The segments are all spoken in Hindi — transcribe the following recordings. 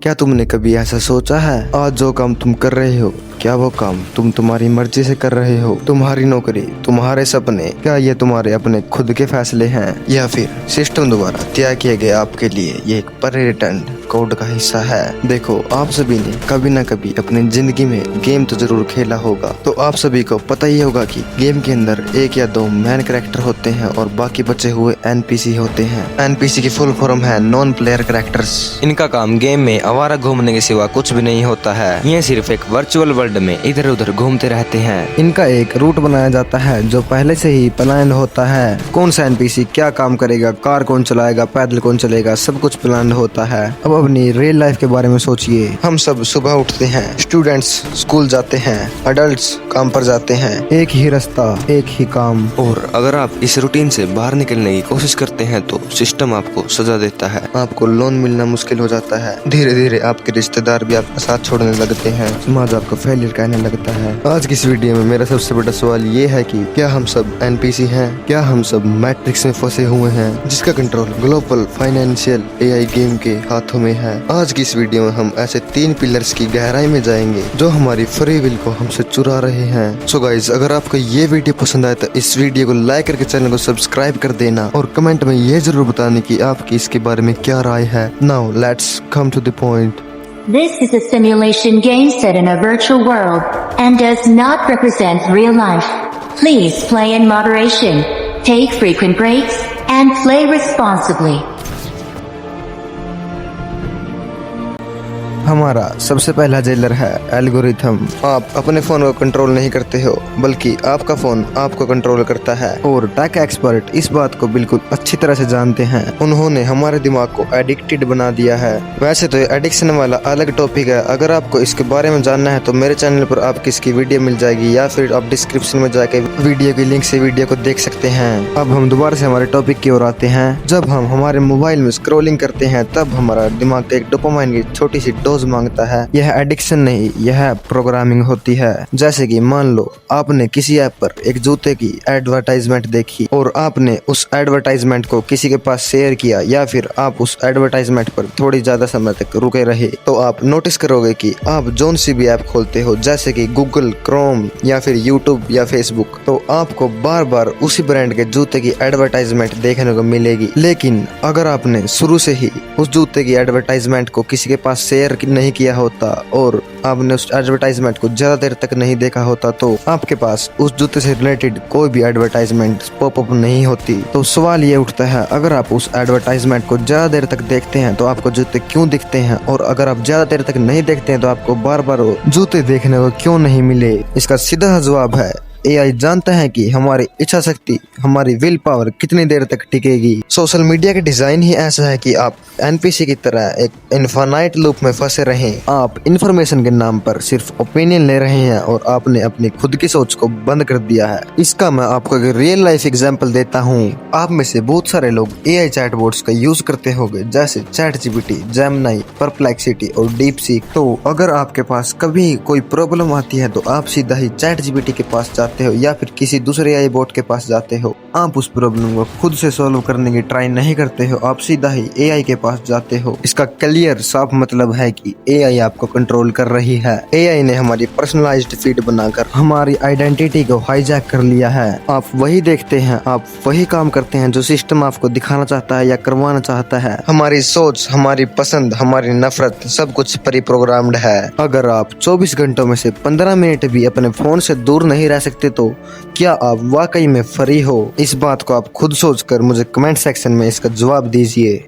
क्या तुमने कभी ऐसा सोचा है, आज जो काम तुम कर रहे हो, क्या वो काम तुम तुम्हारी मर्जी से कर रहे हो? तुम्हारी नौकरी, तुम्हारे सपने, क्या ये तुम्हारे अपने खुद के फैसले हैं या फिर सिस्टम द्वारा तय किए गए आपके लिए ये एक प्री-रिटन्ड कोड का हिस्सा है? देखो, आप सभी ने कभी न कभी अपनी जिंदगी में गेम तो जरूर खेला होगा, तो आप सभी को पता ही होगा कि गेम के अंदर एक या दो मेन कैरेक्टर होते हैं और बाकी बचे हुए एनपीसी होते हैं। एनपीसी की फुल फॉर्म है नॉन प्लेयर कैरेक्टर्स। इनका काम गेम में आवारा घूमने के सिवा कुछ भी नहीं होता है। ये सिर्फ एक वर्चुअल वर्ल्ड में इधर उधर घूमते रहते हैं। इनका एक रूट बनाया जाता है जो पहले से ही प्लान होता है। कौन सा एनपीसी क्या काम करेगा, कार कौन चलाएगा, पैदल कौन चलेगा, सब कुछ प्लान होता है। अब अपनी रियल लाइफ के बारे में सोचिए। हम सब सुबह उठते हैं, स्टूडेंट्स स्कूल जाते हैं, अडल्ट्स काम पर जाते हैं। एक ही रास्ता, एक ही काम। और अगर आप इस रूटीन से बाहर निकलने की कोशिश करते हैं तो सिस्टम आपको सजा देता है। आपको लोन मिलना मुश्किल हो जाता है। धीरे धीरे आपके रिश्तेदार भी आपका साथ छोड़ने लगते हैं। समाज आपको फेलियर कहने लगता है। आज की इस वीडियो में मेरा सबसे बड़ा सवाल ये है कि क्या हम सब एनपीसी हैं? क्या हम सब मैट्रिक्स में फंसे हुए हैं जिसका control global financial AI game के हाथों में है? आज की इस वीडियो में हम ऐसे 3 पिलर्स की गहराई में जाएंगे जो हमारी फ्री विल को हमसे चुरा रहे हैं। सो गाइस, अगर आपको ये वीडियो पसंद आए तो इस वीडियो को लाइक करके चैनल को सब्सक्राइब कर देना और कमेंट में ये जरूर बताने की आपकी इसके बारे में क्या राय है। Now let's come to the point. This is a simulation game set in a virtual world and does not represent real life. Please play in moderation, take frequent breaks, and play responsibly. हमारा सबसे पहला जेलर है एल्गोरिथम। आप अपने फोन को कंट्रोल नहीं करते हो, बल्कि आपका फोन आपको कंट्रोल करता है। और टेक एक्सपर्ट इस बात को बिल्कुल अच्छी तरह से जानते हैं। उन्होंने हमारे दिमाग को एडिक्टेड बना दिया है। वैसे तो ये एडिक्शन वाला अलग टॉपिक है। अगर आपको इसके बारे में जानना है तो मेरे चैनल पर आपकी इसकी वीडियो मिल जाएगी, या फिर आप डिस्क्रिप्शन में जाकर वीडियो की लिंक से वीडियो को देख सकते हैं। अब हम दोबारा से हमारे टॉपिक की ओर आते हैं। जब हम हमारे मोबाइल में स्क्रॉलिंग करते हैं तब हमारा दिमाग एक डोपामाइन की छोटी सी डोज मांगता है। यह एडिक्शन नहीं, यह प्रोग्रामिंग होती है। जैसे कि मान लो आपने किसी ऐप पर एक जूते की एडवर्टाइजमेंट देखी और आपने उस एडवर्टाइजमेंट को किसी के पास शेयर किया, या फिर आप उस एडवर्टाइजमेंट पर थोड़ी ज्यादा समय तक रुके रहे, तो आप नोटिस करोगे कि आप जोन सी भी ऐप खोलते हो, जैसे कि गूगल, क्रोम या फिर यूट्यूब या फेसबुक, तो आपको बार बार उसी ब्रांड के जूते की एडवर्टाइजमेंट देखने को मिलेगी। लेकिन अगर आपने शुरू से ही उस जूते की एडवर्टाइजमेंट को किसी के पास शेयर नहीं किया होता और आपने उस एडवर्टाइजमेंट को ज्यादा देर तक नहीं देखा होता, तो आपके पास उस जूते से रिलेटेड कोई भी एडवर्टाइजमेंट पॉपअप नहीं होती। तो सवाल ये उठता है, अगर आप उस एडवर्टाइजमेंट को ज्यादा देर तक देखते हैं तो आपको जूते क्यों दिखते हैं, और अगर आप ज्यादा देर तक नहीं देखते हैं तो आपको बार बार जूते देखने को क्यों नहीं मिले? इसका सीधा जवाब है, एआई जानता है कि हमारी इच्छा शक्ति, हमारी विल पावर कितनी देर तक टिकेगी। सोशल मीडिया का डिजाइन ही ऐसा है कि आप एनपीसी की तरह एक इनफाइनाइट लूप में फंसे रहें। आप इंफॉर्मेशन के नाम पर सिर्फ ओपिनियन ले रहे हैं और आपने अपनी खुद की सोच को बंद कर दिया है। इसका मैं आपको एक रियल लाइफ एग्जांपल देता हूँ। आप में से बहुत सारे लोग एआई चैटबॉट्स का यूज करते होंगे, जैसे चैटजीपीटी, जेमिनी, परप्लेक्सिटी और डीपसीक। तो अगर आपके पास कभी कोई प्रॉब्लम आती है तो आप सीधा ही चैटजीपीटी के पास जाते हो या फिर किसी दूसरे एआई बॉट के पास जाते हो। आप उस प्रॉब्लम को खुद से सॉल्व करने की ट्राई नहीं करते हो, आप सीधा ही एआई के पास जाते हो। इसका क्लियर साफ मतलब है कि एआई आपको कंट्रोल कर रही है। एआई ने हमारी पर्सनलाइज्ड फीड बनाकर हमारी आइडेंटिटी को हाईजैक कर लिया है। आप वही देखते हैं, आप वही काम करते हैं जो सिस्टम आपको दिखाना चाहता है या करवाना चाहता है। हमारी सोच, हमारी पसंद, हमारी नफरत, सब कुछ प्री प्रोग्राम्ड है। अगर आप 24 घंटों में से 15 मिनट भी अपने फोन से दूर नहीं रह सकते तो क्या आप वाकई में फ्री हो? इस बात को आप खुद सोचकर मुझे कमेंट सेक्शन में इसका जवाब दीजिए।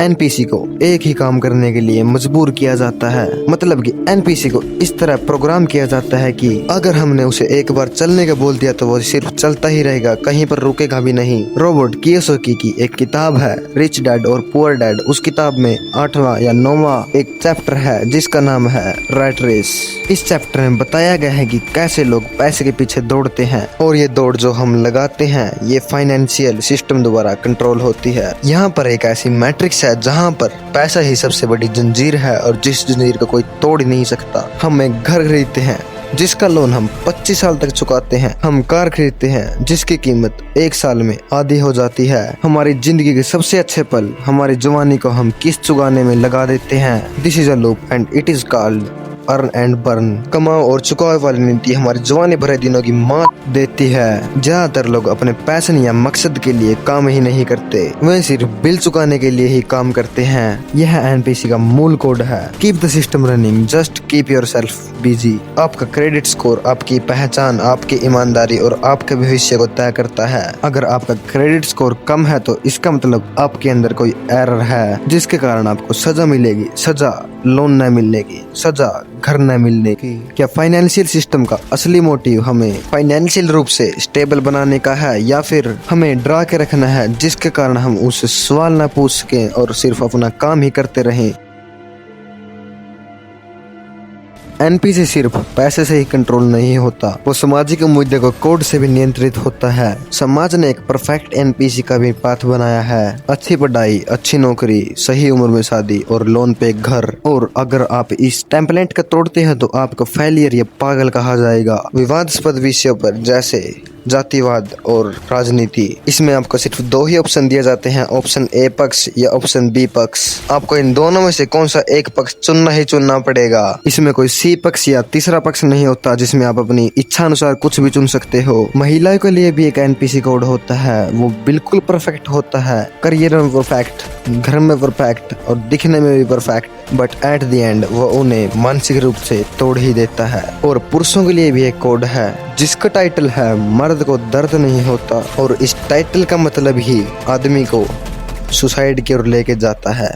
एनपीसी को एक ही काम करने के लिए मजबूर किया जाता है। मतलब कि एनपीसी को इस तरह प्रोग्राम किया जाता है कि अगर हमने उसे एक बार चलने का बोल दिया तो वो सिर्फ चलता ही रहेगा, कहीं पर रुकेगा भी नहीं। रोबर्ट कियोसाकी की एक किताब है रिच डैड और पुअर डैड। उस किताब में 8वां या 9वां एक चैप्टर है जिसका नाम है रैट रेस। इस चैप्टर में बताया गया है कि कैसे लोग पैसे के पीछे दौड़ते हैं और ये दौड़ जो हम लगाते हैं ये फाइनेंशियल सिस्टम द्वारा कंट्रोल होती है। यहाँ पर एक ऐसी मैट्रिक्स है जहाँ पर पैसा ही सबसे बड़ी जंजीर है और जिस जंजीर को कोई तोड़ ही नहीं सकता। हम एक घर खरीदते हैं, जिसका लोन हम 25 साल तक चुकाते हैं। हम कार खरीदते हैं जिसकी कीमत 1 साल में आधी हो जाती है। हमारी जिंदगी के सबसे अच्छे पल हमारी जवानी को हम किस्त चुकाने में लगा देते हैं। This is a loop and it is called earn and burn. कमाओ और चुकाओ वाली नीति हमारे जवानी भरे दिनों की मात देती है। ज्यादातर लोग अपने पैशन या मकसद के लिए काम ही नहीं करते, वे सिर्फ बिल चुकाने के लिए ही काम करते हैं। यह एनपीसी का मूल कोड है। Keep the system running, just keep yourself busy. आपका क्रेडिट स्कोर आपकी पहचान, आपकी ईमानदारी और आपके भविष्य को तय करता है। अगर आपका क्रेडिट स्कोर कम है तो इसका मतलब आपके अंदर कोई एरर है जिसके कारण आपको सजा मिलेगी। सजा लोन न मिलने की, सजा घर न मिलने की। क्या फाइनेंशियल सिस्टम का असली मोटिव हमें फाइनेंशियल रूप से स्टेबल बनाने का है या फिर हमें डरा के रखना है जिसके कारण हम उससे सवाल न पूछ सकें और सिर्फ अपना काम ही करते रहें? एनपीसी सिर्फ पैसे से ही कंट्रोल नहीं होता, वो सामाजिक मुद्दे को कोड से भी नियंत्रित होता है। समाज ने एक परफेक्ट एनपीसी का भी पाथ बनाया है। अच्छी पढ़ाई, अच्छी नौकरी, सही उम्र में शादी और लोन पे घर। और अगर आप इस टेम्पलेट का तोड़ते हैं तो आपको फेलियर या पागल कहा जाएगा। विवादास्पद विषयों पर जैसे जातिवाद और राजनीति, इसमें आपको सिर्फ 2 ही ऑप्शन दिए जाते हैं, ऑप्शन ए पक्ष या ऑप्शन बी पक्ष। आपको इन दोनों में से कौन सा एक पक्ष चुनना ही चुनना पड़ेगा। इसमें कोई सी पक्ष या तीसरा पक्ष नहीं होता जिसमें आप अपनी इच्छा अनुसार कुछ भी चुन सकते हो। महिलाओं के लिए भी एक एनपीसी कोड होता है, वो बिल्कुल परफेक्ट होता है। करियर में परफेक्ट, घर में परफेक्ट और दिखने में भी perfect, but at the end वो उन्हें मानसिक रूप से तोड़ ही देता है। और पुरुषों के लिए भी एक कोड है जिसका टाइटल है मर्द को दर्द नहीं होता, और इस टाइटल का मतलब ही आदमी को सुसाइड की ओर लेके जाता है।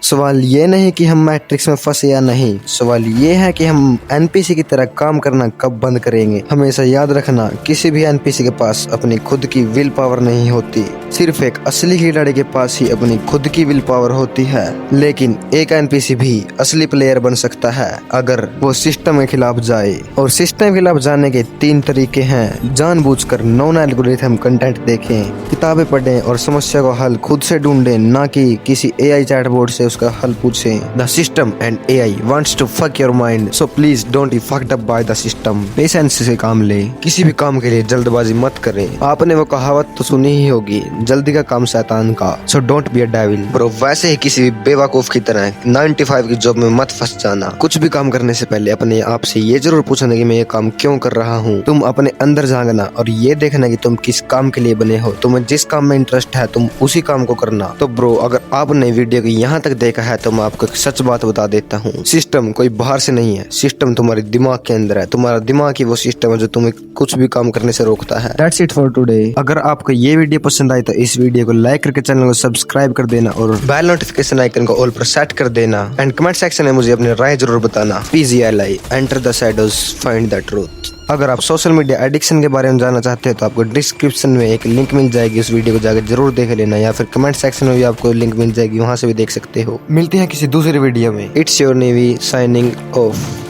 सवाल ये नहीं कि हम मैट्रिक्स में फंसे या नहीं, सवाल ये है कि हम एनपीसी की तरह काम करना कब बंद करेंगे। हमेशा याद रखना, किसी भी एनपीसी के पास अपनी खुद की विल पावर नहीं होती, सिर्फ एक असली खिलाड़ी के पास ही अपनी खुद की विल पावर होती है। लेकिन एक एनपीसी भी असली प्लेयर बन सकता है अगर वो सिस्टम के खिलाफ जाए। और सिस्टम के खिलाफ जाने के 3 तरीके हैं। जानबूझकर नॉन एल्गोरिथम कंटेंट देखें, किताबें पढ़ें और समस्या को हल खुद से ढूंढें, ना कि किसी एआई चैटबॉट से उसका हल पूछें। The system and AI wants to fuck your mind, so please don't be fucked up by the system. Patience से काम ले, किसी भी काम के लिए जल्दबाजी मत करें। आपने वो कहावत तो सुनी ही होगी, जल्दी का काम शैतान का। So don't be a devil bro. वैसे ही किसी भी बेवकूफ की तरह 9 to 5 की जॉब में मत फंस जाना। कुछ भी काम करने से पहले अपने आप से ये जरूर पूछना कि मैं ये काम क्यों कर रहा हूँ। तुम अपने अंदर झांकना और ये देखना कि तुम किस काम के लिए बने हो। तुम्हें जिस काम में इंटरेस्ट है तुम उसी काम को करना। तो ब्रो, अगर आपने वीडियो को यहाँ तक देखा है तो मैं आपको एक सच बात बता देता हूँ, सिस्टम कोई बाहर से नहीं है, सिस्टम तुम्हारे दिमाग के अंदर है। तुम्हारा दिमाग ही वो सिस्टम है जो तुम्हें कुछ भी काम करने से रोकता है। That's it for today। अगर आपको ये वीडियो पसंद आई तो इस वीडियो को लाइक करके चैनल को सब्सक्राइब कर देना और बेल नोटिफिकेशन आइकन को ऑल पर सेट कर देना। एंड कमेंट सेक्शन में मुझे अपनी राय जरूर बताना। PGLI enter the shadows find the truth. अगर आप सोशल मीडिया एडिक्शन के बारे में जानना चाहते हैं तो आपको डिस्क्रिप्शन में एक लिंक मिल जाएगी, उस वीडियो को जाकर जरूर देख लेना, या फिर कमेंट सेक्शन में भी आपको लिंक मिल जाएगी, वहां से भी देख सकते हो। मिलते हैं किसी दूसरे वीडियो में। It's your navy signing off.